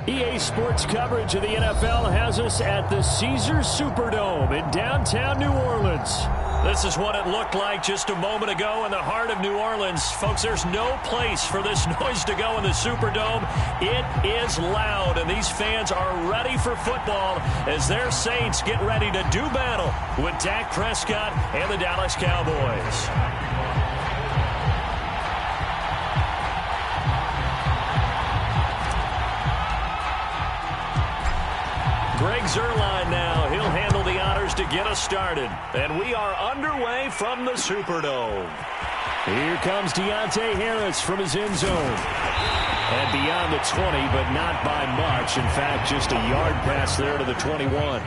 EA Sports coverage of the NFL has us at the Caesars Superdome in downtown New Orleans. This is what it looked like just a moment ago in the heart of New Orleans. Folks, there's no place for this noise to go in the Superdome. It is loud, and these fans are ready for football as their Saints get ready to do battle with Dak Prescott and the Dallas Cowboys. Greg Zuerlein now. He'll handle the honors to get us started. And we are underway from the Superdome. Here comes Deontay Harris from his end zone. And beyond the 20, but not by much. In fact, just a yard pass there to the 21.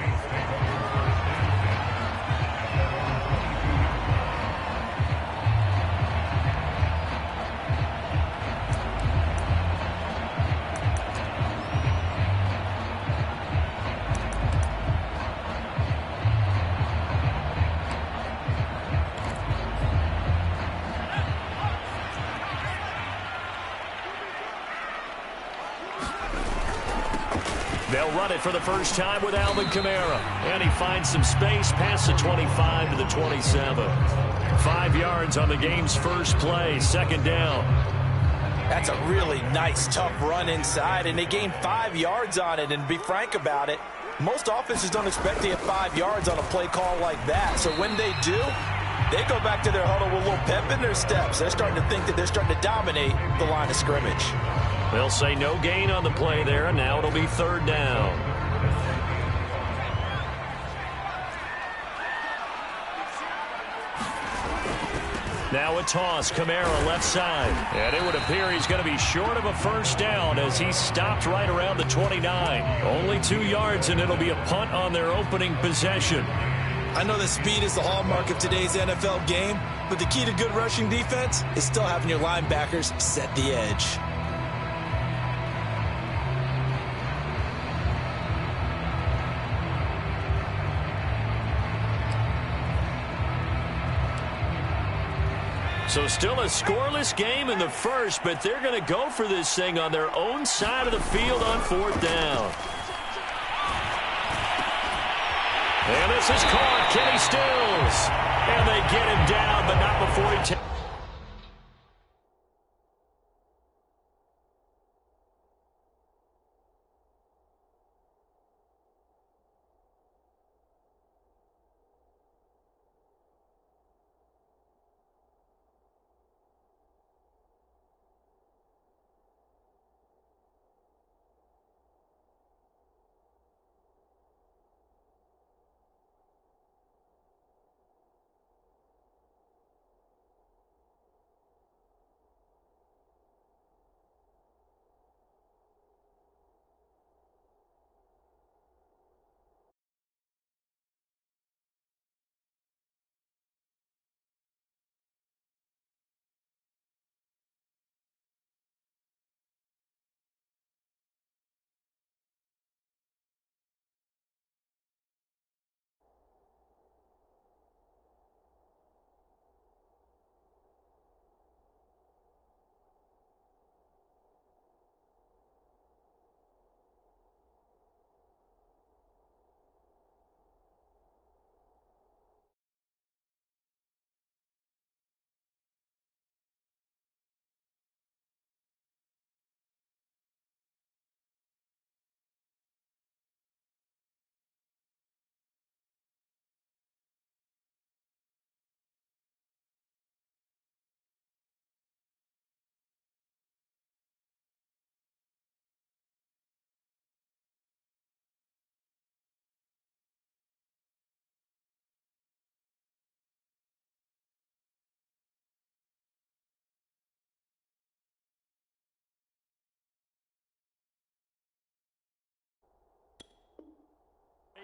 They'll run it for the first time with Alvin Kamara. And he finds some space past the 25 to the 27. 5 yards on the game's first play, second down. That's a really nice, tough run inside, and they gained 5 yards on it. And to be frank about it, most offenses don't expect to get 5 yards on a play call like that. So when they do, they go back to their huddle with a little pep in their steps. They're starting to think that they're starting to dominate the line of scrimmage. They'll say no gain on the play there, and now it'll be third down. Now a toss, Kamara left side. And it would appear he's going to be short of a first down as he stopped right around the 29. Only 2 yards, and it'll be a punt on their opening possession. I know that speed is the hallmark of today's NFL game, but the key to good rushing defense is still having your linebackers set the edge. So still a scoreless game in the first, but they're going to go for this thing on their own side of the field on fourth down. And this is caught. Kenny Stills. And they get him down, but not before he takes.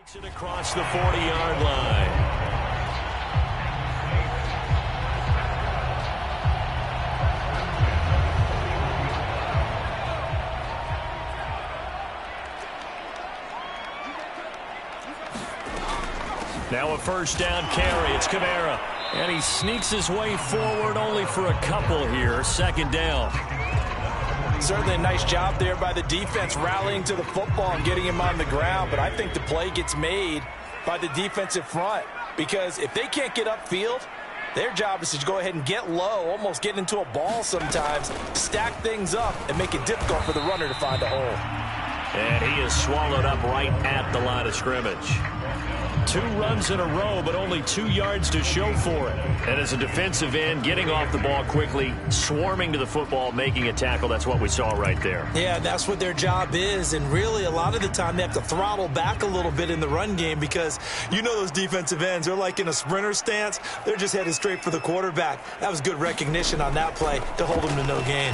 Takes it across the 40-yard line. Now a first down carry. It's Kamara. And he sneaks his way forward only for a couple here. Second down. certainly a nice job there by the defense rallying to the football and getting him on the ground. But I think the play gets made by the defensive front, because if they can't get upfield, their job is to go ahead and get low, almost get into a ball sometimes, stack things up, and make it difficult for the runner to find a hole. And he is swallowed up right at the line of scrimmage. 2 runs in a row, but only 2 yards to show for it. And as a defensive end, getting off the ball quickly, swarming to the football, making a tackle, that's what we saw right there. Yeah, that's what their job is. And really, a lot of the time, they have to throttle back a little bit in the run game, because you know those defensive ends, they're like in a sprinter stance. They're just headed straight for the quarterback. That was good recognition on that play to hold him to no gain.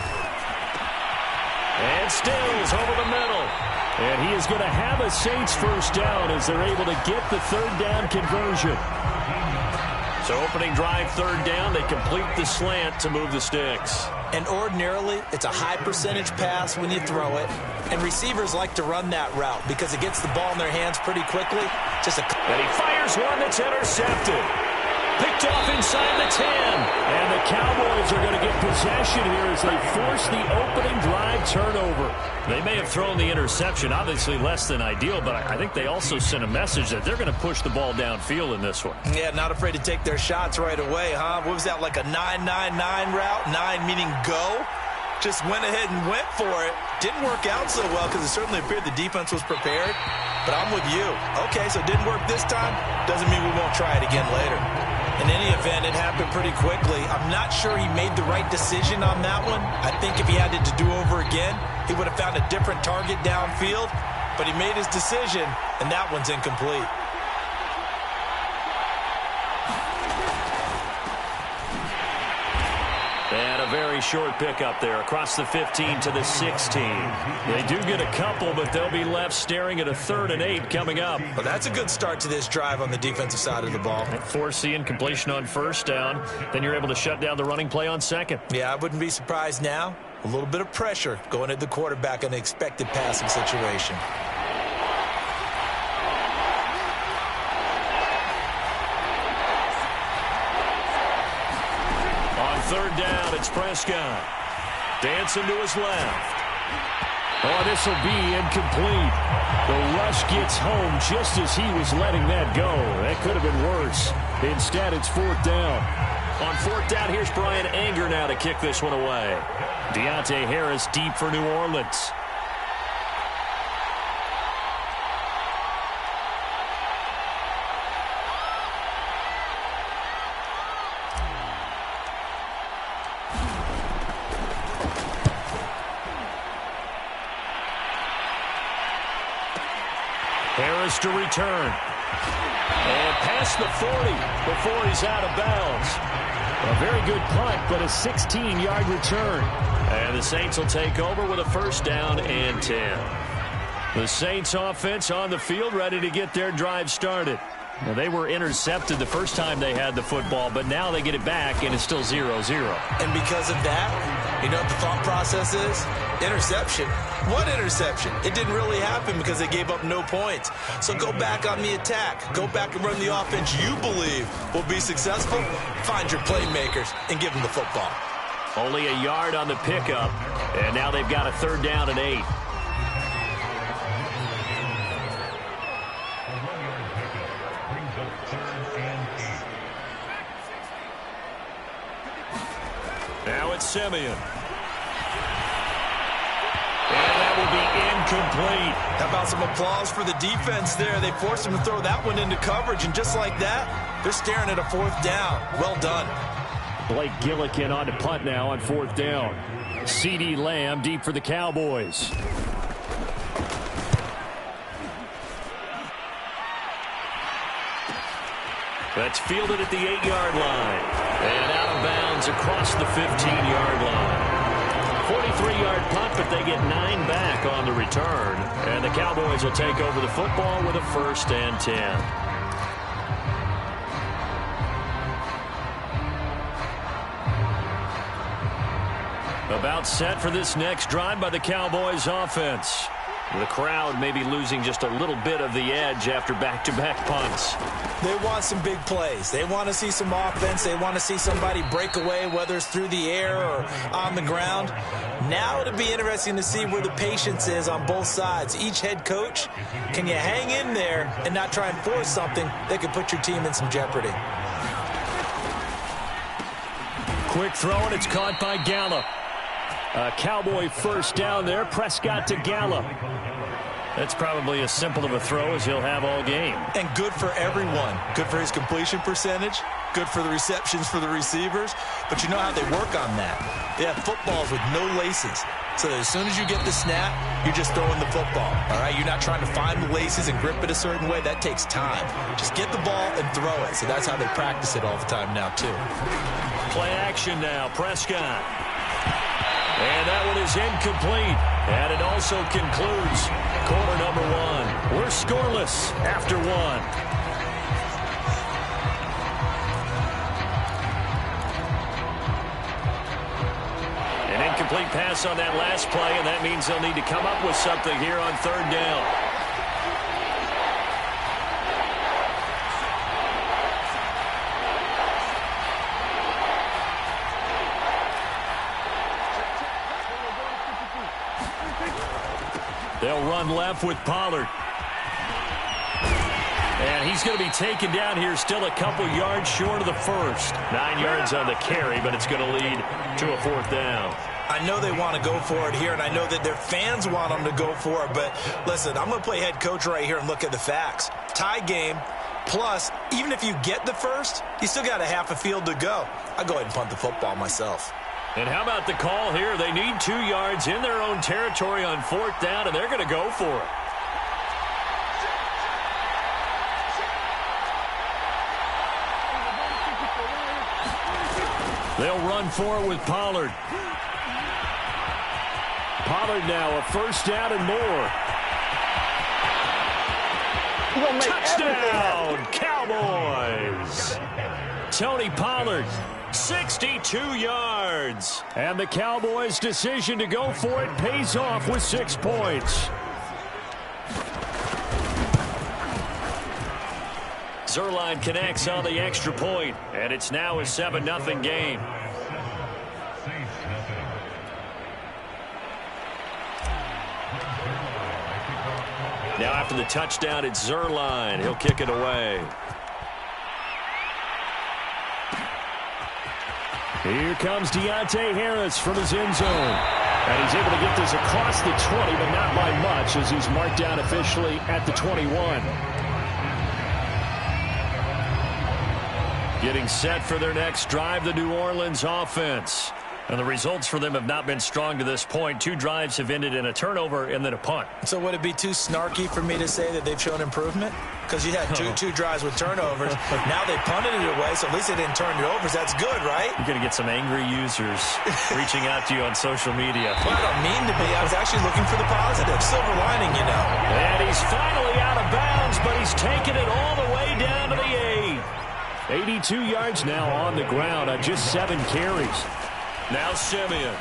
And Stills over the middle. And he is going to have a Saints first down as they're able to get the 3rd down conversion. So opening drive, 3rd down, they complete the slant to move the sticks. And ordinarily, it's a high percentage pass when you throw it. And receivers like to run that route because it gets the ball in their hands pretty quickly. And he fires one that's intercepted. Picked off inside the 10. And the Cowboys are going to get possession here as they force the opening drive turnover. They may have thrown the interception, obviously less than ideal, but I think they also sent a message that they're going to push the ball downfield in this one. Yeah, not afraid to take their shots right away, huh? What was that, like a 9-9-9 route? 9 meaning go? Just went ahead and went for it. Didn't work out so well because it certainly appeared the defense was prepared. But I'm with you. Okay, so it didn't work this time. Doesn't mean we won't try it again later. In any event, it happened pretty quickly. I'm not sure he made the right decision on that one. I think if he had it to do over again, he would have found a different target downfield. But he made his decision, and that one's incomplete. And a very short pickup there across the 15 to the 16. They do get a couple, but they'll be left staring at a 3rd and 8 coming up. Well, that's a good start to this drive on the defensive side of the ball. Force the incompletion on 1st down. Then you're able to shut down the running play on 2nd. Yeah, I wouldn't be surprised now. A little bit of pressure going at the quarterback in an expected passing situation. On 3rd down, it's Prescott. Dancing to his left. Oh, this will be incomplete. The rush gets home just as he was letting that go. That could have been worse. Instead, it's 4th down. On 4th down, here's Brian Anger now to kick this one away. Deontay Harris deep for New Orleans. Harris to return. And past the 40 before he's out of bounds. A very good punt, but a 16-yard return. And the Saints will take over with a 1st down and 10. The Saints offense on the field ready to get their drive started. Now, they were intercepted the first time they had the football, but now they get it back, and it's still 0-0. And because of that, you know what the thought process is? Interception. What interception? It didn't really happen because they gave up no points. So go back on the attack. Go back and run the offense you believe will be successful. Find your playmakers and give them the football. Only a yard on the pickup, and now they've got a 3rd down and 8. Now it's Simeon. And that will be incomplete. How about some applause for the defense there? They forced him to throw that one into coverage, and just like that, they're staring at a 4th down. Well done. Blake Gillikin on to punt now on 4th down. CeeDee Lamb deep for the Cowboys. That's fielded at the 8-yard line. And out of bounds across the 15-yard line. 43-yard punt, but they get 9 back on the return. And the Cowboys will take over the football with a 1st and 10. About set for this next drive by the Cowboys offense. The crowd may be losing just a little bit of the edge after back-to-back punts. They want some big plays. They want to see some offense. They want to see somebody break away, whether it's through the air or on the ground. Now it'll be interesting to see where the patience is on both sides. Each head coach, can you hang in there and not try and force something that could put your team in some jeopardy? Quick throw, and it's caught by Gallup. A Cowboy first down there. Prescott to Gallup. That's probably as simple of a throw as he'll have all game. And good for everyone. Good for his completion percentage. Good for the receptions for the receivers. But you know how they work on that. They have footballs with no laces. So that as soon as you get the snap, you're just throwing the football. All right? You're not trying to find the laces and grip it a certain way. That takes time. Just get the ball and throw it. So that's how they practice it all the time now, too. Play action now. Prescott. And that one is incomplete. And it also concludes quarter number one. We're scoreless after one. An incomplete pass on that last play, and that means they'll need to come up with something here on third down. They'll run left with Pollard. And he's going to be taken down here, still a couple yards short of the first. 9 yards on the carry, but it's going to lead to a fourth down. I know they want to go for it here, and I know that their fans want them to go for it. But listen, I'm going to play head coach right here and look at the facts. Tie game, plus, even if you get the first, you still got a half a field to go. I'll go ahead and punt the football myself. And how about the call here? They need 2 yards in their own territory on fourth down, and they're going to go for it. They'll run for it with Pollard. Pollard now a first down and more. Touchdown, Cowboys! Tony Pollard, 62 yards. And the Cowboys' decision to go for it pays off with 6 points. Zuerlein connects on the extra point, and it's now a 7-0 game. Now after the touchdown, it's Zuerlein. He'll kick it away. Here comes Deontay Harris from his end zone. And he's able to get this across the 20, but not by much, as he's marked down officially at the 21. Getting set for their next drive, the New Orleans offense. And the results for them have not been strong to this point. 2 drives have ended in a turnover and then a punt. So would it be too snarky for me to say that they've shown improvement? Because you had two drives with turnovers. Now they punted it away, so at least they didn't turn it over. That's good, right? You're going to get some angry users reaching out to you on social media. Well, I don't mean to be. I was actually looking for the positive. Silver lining, you know. And he's finally out of bounds, but he's taken it all the way down to the 8. 82 yards now on the ground on just 7 carries. Now Simeon.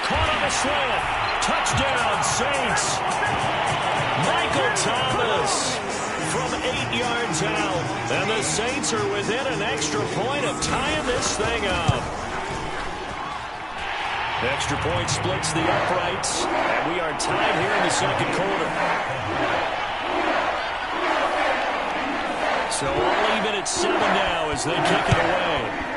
Caught on the slant. Touchdown, Saints. Michael Thomas from 8 yards out. And the Saints are within an extra point of tying this thing up. The extra point splits the uprights. And we are tied here in the second quarter. So all even at 7 now as they kick it away.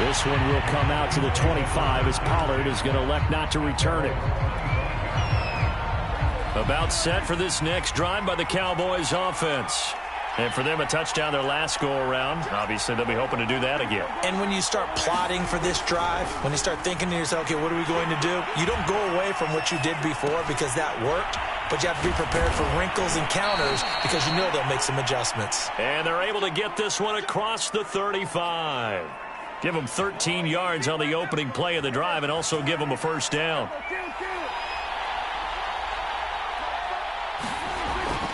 This one will come out to the 25 as Pollard is going to elect not to return it. About set for this next drive by the Cowboys offense. And for them, a touchdown their last go-around. Obviously, they'll be hoping to do that again. And when you start plotting for this drive, when you start thinking to yourself, okay, what are we going to do? You don't go away from what you did before because that worked. But you have to be prepared for wrinkles and counters because you know they'll make some adjustments. And they're able to get this one across the 35. Give them 13 yards on the opening play of the drive and also give them a first down.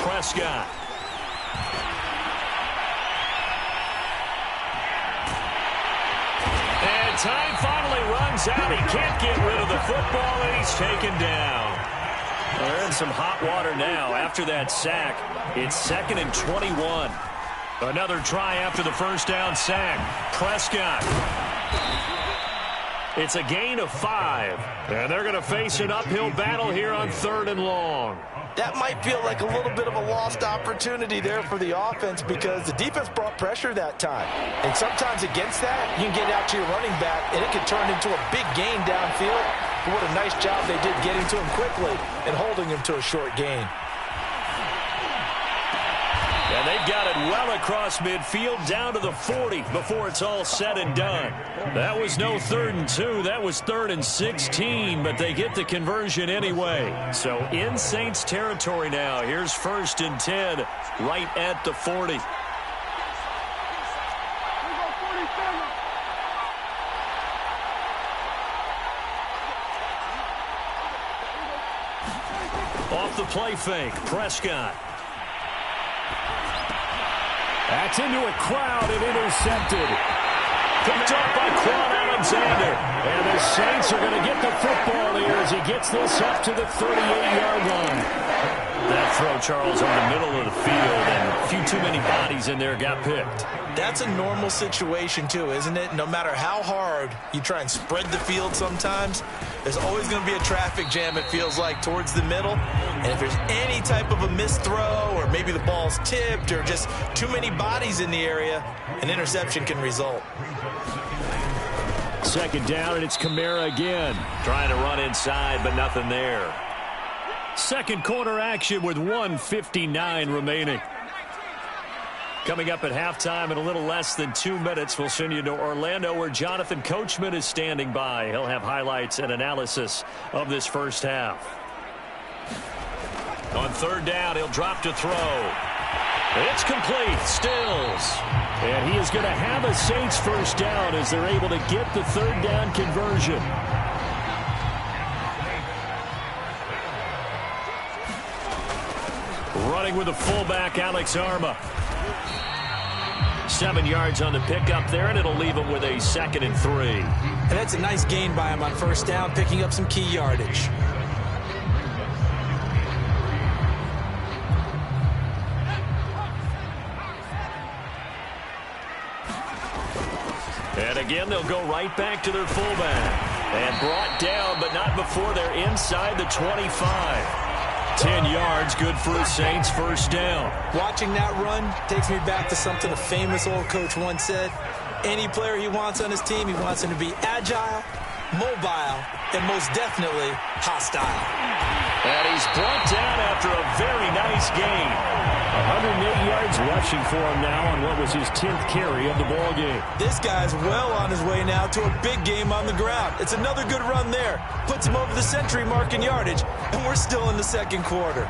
Prescott. And time finally runs runs out. He can't get rid of the football, and he's taken down. They're in some hot water now after that sack. It's 2nd and 21. Another try after the first down sack. Prescott. It's a gain of 5. And they're going to face an uphill battle here on 3rd and long. That might feel like a little bit of a lost opportunity there for the offense because the defense brought pressure that time. And sometimes against that, you can get out to your running back, and it can turn into a big gain downfield. But what a nice job they did getting to him quickly and holding him to a short gain. And they've got it well across midfield down to the 40 before it's all said and done. That was no 3rd and 2. That was 3rd and 16, but they get the conversion anyway. So in Saints territory now. Here's 1st and 10 right at the 40. Off the play fake, Prescott. That's into a crowd and intercepted. Picked up by Quan Alexander. And the Saints are going to get the football here as he gets this up to the 38-yard line. That throw, Charles, over the middle of the field, and a few too many bodies in there got picked. That's a normal situation, too, isn't it? No matter how hard you try and spread the field sometimes, there's always going to be a traffic jam, it feels like, towards the middle. And if there's any type of a missed throw or maybe the ball's tipped or just too many bodies in the area, an interception can result. 2nd down, and it's Kamara again. Trying to run inside, but nothing there. Second quarter action with 1:59 remaining. Coming up at halftime in a little less than 2 minutes, we'll send you to Orlando where Jonathan Coachman is standing by. He'll have highlights and analysis of this first half. On 3rd down, he'll drop to throw. It's complete. Stills. And he is going to have a Saints first down as they're able to get the 3rd down conversion. Running with the fullback, Alex Arma. 7 yards on the pickup there, and it'll leave him with a 2nd and 3. And that's a nice gain by him on 1st down, picking up some key yardage. And again, they'll go right back to their fullback. And brought down, but not before they're inside the 25. 10 yards, good for a Saints first down. Watching that run takes me back to something a famous old coach once said. Any player he wants on his team, he wants him to be agile, mobile, and most definitely hostile. And he's brought down after a very nice game. 108 yards rushing for him now on what was his 10th carry of the ball game. This guy's well on his way now to a big game on the ground. It's another good run there. Puts him over the century mark in yardage, and we're still in the 2nd quarter.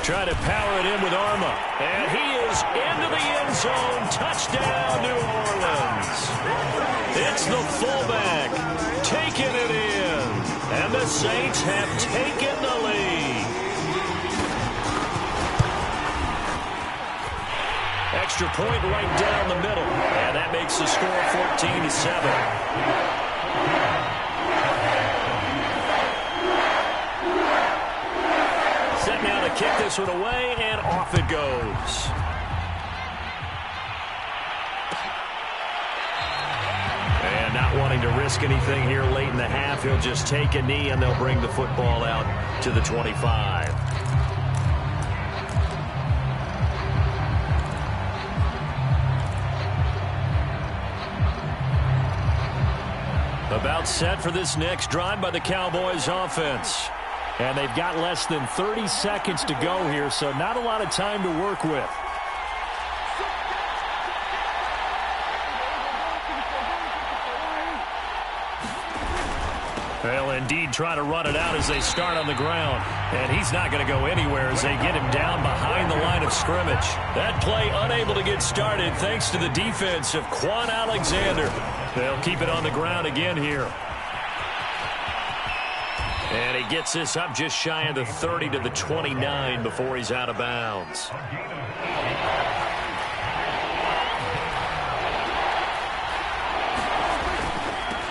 Try to power it in with Arma. And he is into the end zone. Touchdown, New Orleans. It's the fullback taking it in. And the Saints have taken the lead. Extra point right down the middle. And that makes the score 14-7. Set now to kick this one away, and off it goes. And not wanting to risk anything here late in the half, he'll just take a knee, and they'll bring the football out to the 25. About set for this next drive by the Cowboys offense. And they've got less than 30 seconds to go here, so not a lot of time to work with. They'll indeed try to run it out as they start on the ground. And he's not going to go anywhere as they get him down behind the line of scrimmage. That play unable to get started thanks to the defense of Quan Alexander. They'll keep it on the ground again here. And he gets this up just shy of the 30 to the 29 before he's out of bounds.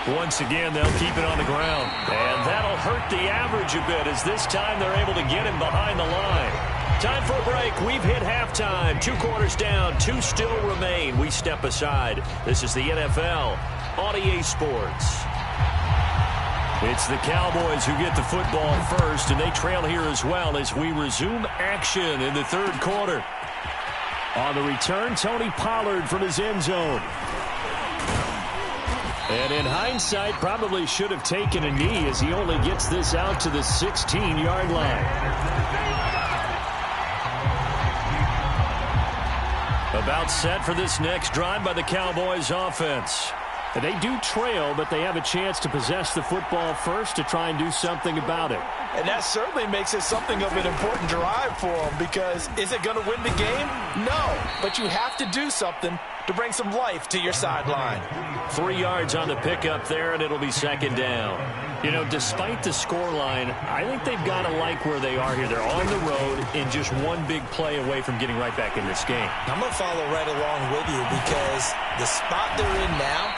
Once again, they'll keep it on the ground. And that'll hurt the average a bit as this time they're able to get him behind the line. Time for a break. We've hit halftime. 2 quarters down. 2 still remain. We step aside. This is the NFL on EA Sports. It's the Cowboys who get the football first, and they trail here as well as we resume action in the 3rd quarter. On the return, Tony Pollard from his end zone. And in hindsight, probably should have taken a knee as he only gets this out to the 16-yard line. About set for this next drive by the Cowboys offense. And they do trail, but they have a chance to possess the football first to try and do something about it. And that certainly makes it something of an important drive for them, because is it going to win the game? No, but you have to do something to bring some life to your sideline. 3 yards on the pickup there, and it'll be 2nd down. You know, despite the scoreline, I think they've got to like where they are here. They're on the road and just one big play away from getting right back in this game. I'm going to follow right along with you, because the spot they're in now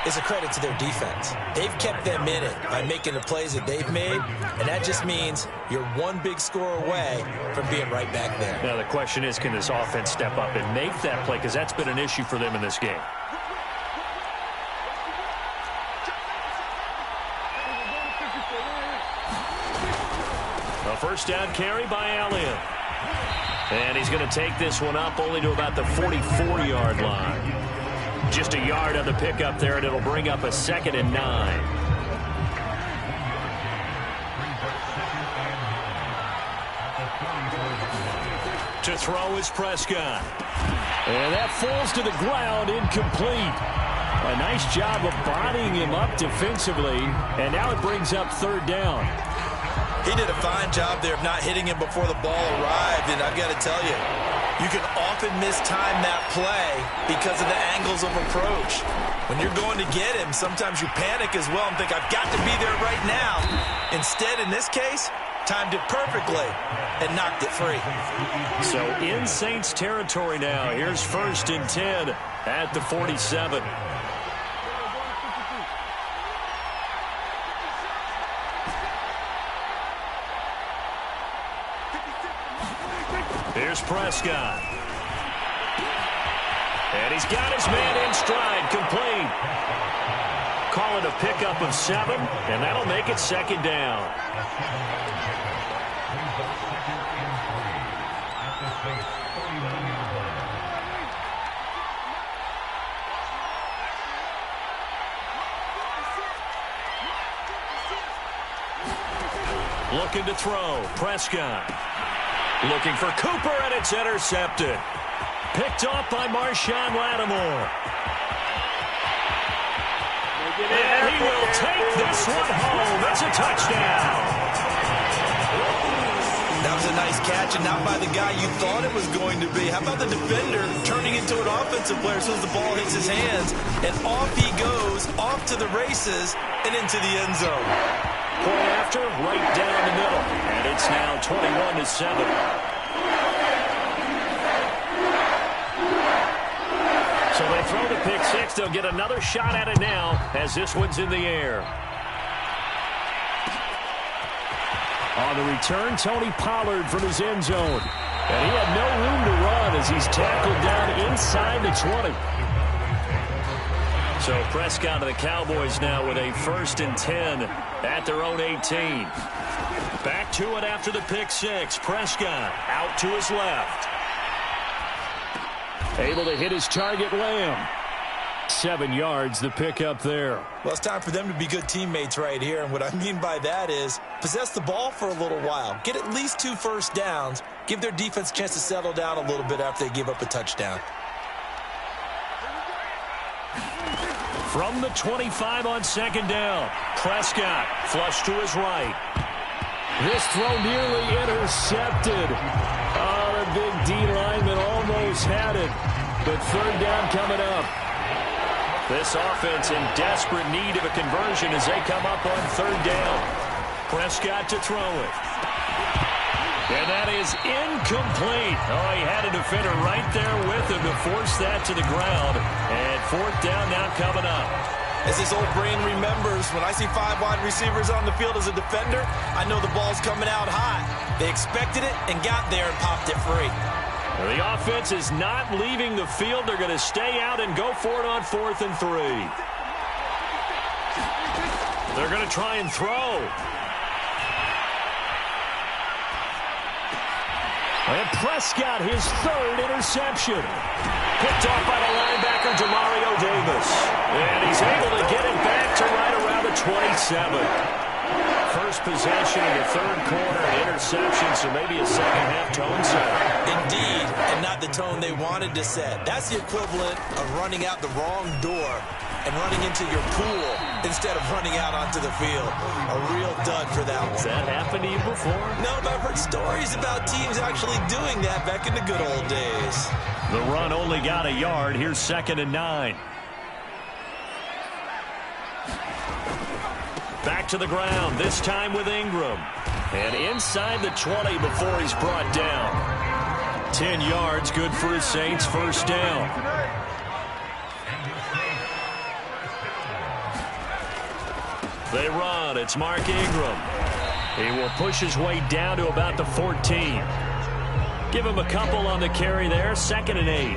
is a credit to their defense. They've kept them in it by making the plays that they've made, and that just means you're one big score away from being right back there. Now the question is, can this offense step up and make that play, because that's been an issue for them in this game. A 1st down carry by Allen. And he's going to take this one up only to about the 44-yard line. Just a yard on the pickup there, and it'll bring up a 2nd and 9. To throw is Prescott. And that falls to the ground, incomplete. A nice job of bodying him up defensively, and now it brings up 3rd down. He did a fine job there of not hitting him before the ball arrived, and I've got to tell you, you can often mistime that play because of the angles of approach. When you're going to get him, sometimes you panic as well and think, I've got to be there right now. Instead, in this case, timed it perfectly and knocked it free. So in Saints territory now. Here's 1st and 10 at the 47. Here's Prescott. And he's got his man in stride, complete. Call it a pickup of 7, and that'll make it 2nd down. Looking to throw, Prescott. Looking for Cooper, and it's intercepted. Picked off by Marshawn Lattimore. And he will take this one home. It's a touchdown. That was a nice catch, and not by the guy you thought it was going to be. How about the defender turning into an offensive player as soon as the ball hits his hands, and off he goes, off to the races, and into the end zone. Point after, right down the middle. And it's now 21-7. So they throw the pick 6. They'll get another shot at it now as this one's in the air. On the return, Tony Pollard from his end zone. And he had no room to run as he's tackled down inside the 20. So Prescott of the Cowboys now with a 1st and 10 at their own 18. Back to it after the pick 6. Prescott out to his left. Able to hit his target, Lamb. 7 yards, the pickup there. Well, it's time for them to be good teammates right here. And what I mean by that is possess the ball for a little while. Get at least 2 first downs. Give their defense a chance to settle down a little bit after they give up a touchdown. From the 25 on 2nd down, Prescott flush to his right. This throw nearly intercepted. Oh, the big D lineman almost had it. But 3rd down coming up. This offense in desperate need of a conversion as they come up on 3rd down. Prescott to throw it. And that is incomplete. Oh, he had a defender right there with him to force that to the ground. And fourth down now coming up. As this old brain remembers, when I see 5 wide receivers on the field as a defender, I know the ball's coming out hot. They expected it and got there and popped it free. Well, the offense is not leaving the field. They're going to stay out and go for it on 4th and 3. They're going to try and throw. And Prescott, his 3rd interception. Picked off by the linebacker, Demario Davis. And he's able to get it back to right around the 27. First possession of the 3rd quarter, interception, so maybe a second-half tone setter. Indeed, and not the tone they wanted to set. That's the equivalent of running out the wrong door and running into your pool instead of running out onto the field. A real dud for that one. Has that happened to you before? No, but I've heard stories about teams actually doing that back in the good old days. The run only got a yard. Here's 2nd and 9. Back to the ground, this time with Ingram. And inside the 20 before he's brought down. 10 yards, good for his Saints, first down. They run, it's Mark Ingram. He will push his way down to about the 14. Give him a couple on the carry there, 2nd and 8.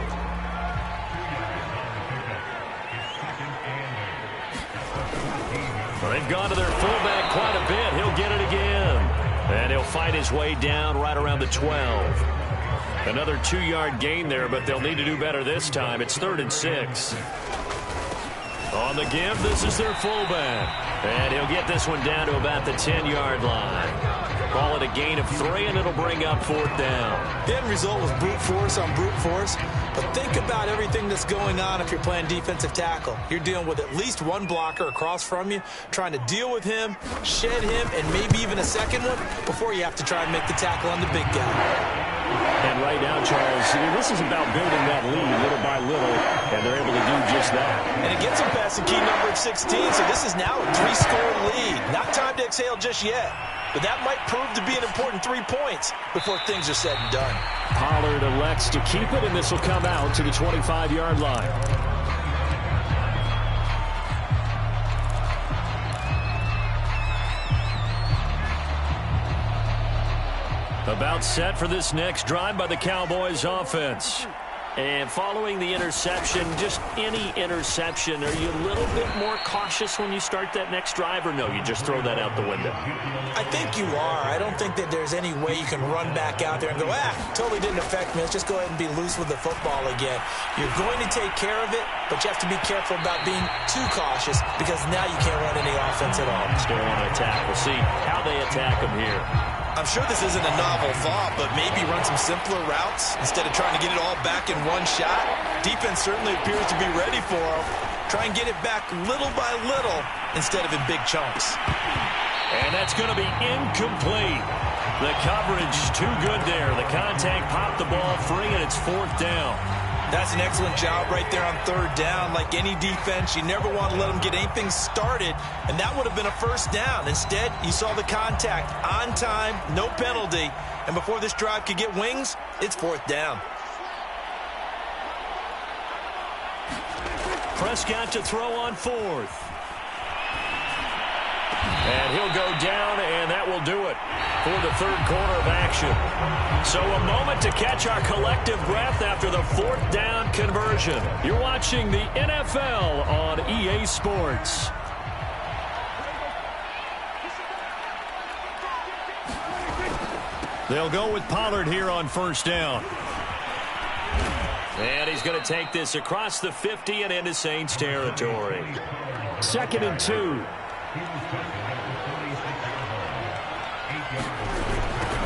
Well, they've gone to their fullback quite a bit. He'll get it again. And he'll fight his way down right around the 12. Another 2-yard gain there, but they'll need to do better this time. It's 3rd and 6. On the give, this is their fullback. And he'll get this one down to about the 10-yard line. Call it a gain of 3, and it'll bring up 4th down. The end result was brute force on brute force. But think about everything that's going on if you're playing defensive tackle. You're dealing with at least one blocker across from you, trying to deal with him, shed him, and maybe even a second one before you have to try and make the tackle on the big guy. And right now, Charles, this is about building that lead little by little, and they're able to do just that. And it gets them past the key number of 16, so this is now a 3-score lead. Not time to exhale just yet, but that might prove to be an important 3 points before things are said and done. Pollard elects to keep it, and this will come out to the 25-yard line. About set for this next drive by the Cowboys offense. And following the interception, just any interception, are you a little bit more cautious when you start that next drive, or no, you just throw that out the window? I think you are. I don't think that there's any way you can run back out there and go, totally didn't affect me. Let's just go ahead and be loose with the football again. You're going to take care of it, but you have to be careful about being too cautious because now you can't run any offense at all. Still want to attack. We'll see how they attack them here. I'm sure this isn't a novel thought, but maybe run some simpler routes instead of trying to get it all back in one shot. Defense certainly appears to be ready for them. Try and get it back little by little instead of in big chunks. And that's going to be incomplete. The coverage too good there. The contact popped the ball free, and it's 4th down. That's an excellent job right there on 3rd down. Like any defense, you never want to let them get anything started, and that would have been a 1st down. Instead, you saw the contact on time, no penalty, and before this drive could get wings, it's 4th down. Prescott to throw on 4th. And he'll go down, and that will do it for the 3rd quarter of action. So a moment to catch our collective breath after the 4th down conversion. You're watching the NFL on EA Sports. They'll go with Pollard here on 1st down. And he's going to take this across the 50 and into Saints territory. 2nd and 2.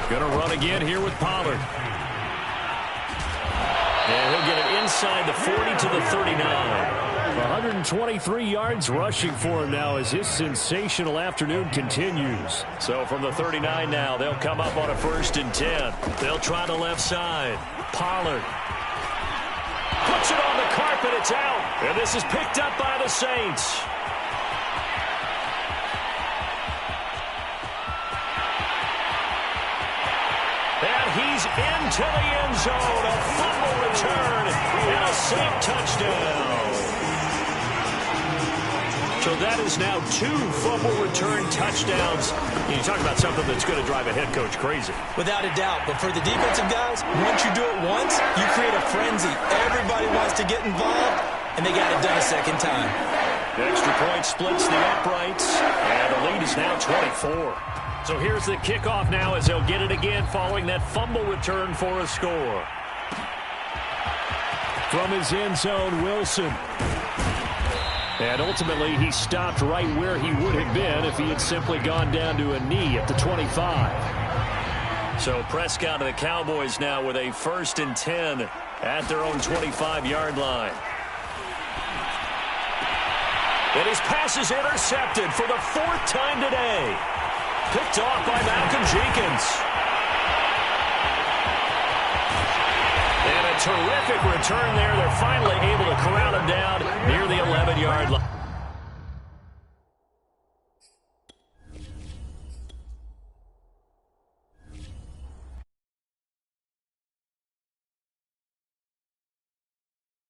Going to run again here with Pollard. And he'll get it inside the 40 to the 39. 123 yards rushing for him now as his sensational afternoon continues. So from the 39 now, they'll come up on a 1st and 10. They'll try the left side. Pollard puts it on the carpet. It's out. And this is picked up by the Saints. he's into the end zone. A fumble return and a safe touchdown. So that is now 2 fumble return touchdowns. You talk about something that's going to drive a head coach crazy. Without a doubt. But for the defensive guys, once you do it once, you create a frenzy. Everybody wants to get involved, and they got it done a second time. The extra point splits the uprights, and the lead is now 24. So here's the kickoff now as they'll get it again following that fumble return for a score. From his end zone, Wilson. And ultimately, he stopped right where he would have been if he had simply gone down to a knee at the 25. So Prescott and the Cowboys now with a 1st and 10 at their own 25-yard line. And his pass is intercepted for the 4th time today. Picked off by Malcolm Jenkins. And a terrific return there. They're finally able to corral him down near the 11-yard line.